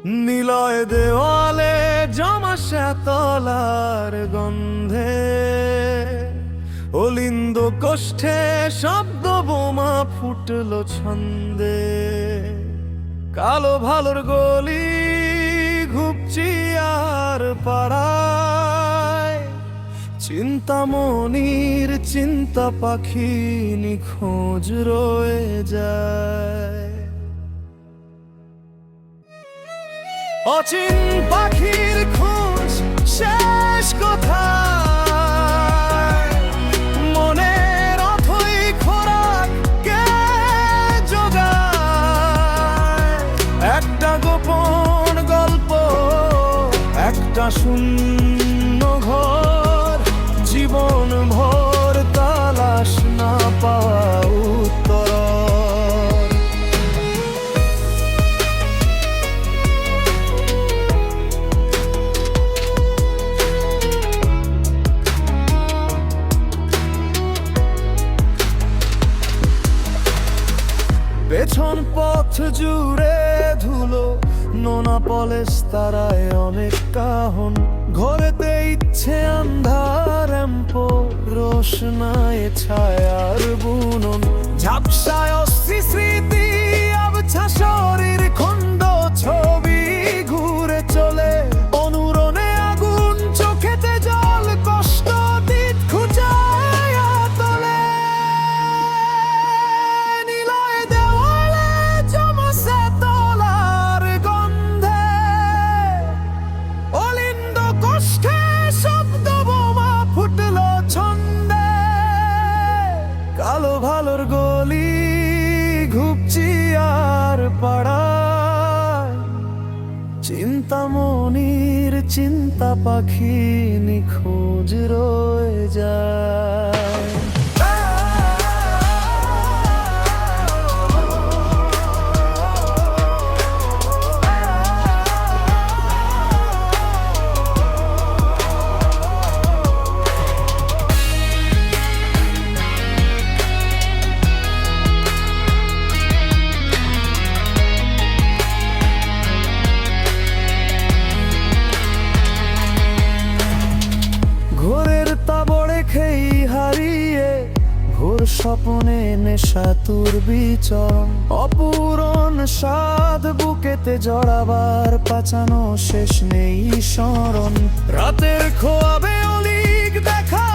নিলয় দেওয়ালে জমা শ্যাতলার গন্ধে, অলিন্দ কোষ্ঠে শব্দ বোমা ফুটলো ছন্দে। কালো ভালোর গলি ঘুপচি আর পাড়ায়, চিন্তামণির চিন্তা পাখি নিখোঁজ রয়ে যায়। অচিন পাখির খোঁজ শেষ কোথায়, মনের অথই খোরাক কে জোগায়। একটা গোপন গল্প, একটা শূন্য ঘর, জীবন ভর তালাশ না পাওয়া উত্তর। পেছন পথ জুড়ে ধুলো, নোনা পলেশ তারায় অনেক কাহন। ঘরেতে ইচ্ছে আন্ধার এম্পো, রোশনায় ছায়ার বুনন। ঝাপসায় অস্থি স্মৃতি, আবছা শরীর খণ্ড ছবি ঘুরে চলে। অনুরণে আগুন, চোখেতে জল, কষ্ট দিত খুঁজায়া তোলে। নিলয় দেওয়ালে জমা শ্যাতলার গন্ধে, অলিন্দ কোষ্ঠে শব্দ বোমা ফুটলো ছন্দে। কালো ভালোর গলি ঘুপচি আর পাড়ায়, চিন্তামণির চিন্তা পাখি নিখোঁজ রয়ে যায়। ঘোরের তাবড়ে খেই হারিয়ে, ভোর স্বপ্নে নেশা তুর বিচরণ। অপূরণ স্বাদ বুকেতে জড়াবার, পাচানো শেষ নেই স্মরণ। রাতের খোয়াবে অলিক দেখা,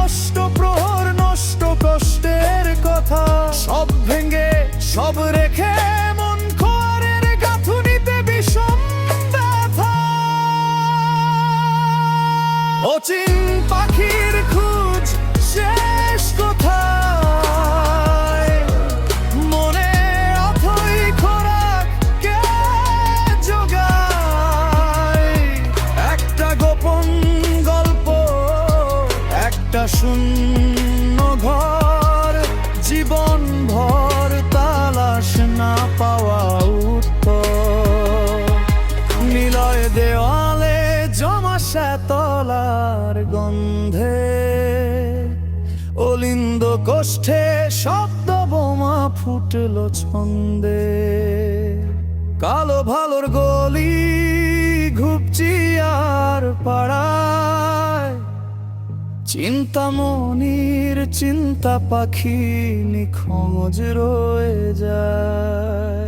অষ্টপ্রহর নষ্ট কষ্টের কথা। সব ভেঙে সব রেখে মন খোয়ারের গাঁথুনিতে বিষম ব্যথা। অচিন পাখির খোঁজ শেষ কোথায়, মনে অথই খোরাক কে জোগায়। একটা গোপন গল্প, একটা শূন্য ঘর, জীবন ভর তালাশ না পাওয়া উত্তর। নিলয় দেওয়ালে জমা শ্যাতলার গন্ধে, অলিন্দ কোষ্ঠে শব্দ বোমা ফুটলো ছন্দে। কালো ভালোর গলি ঘুপচি আর পাড়ায়, চিন্তামণির চিন্তা পাখি নিখোঁজ রয়ে যায়।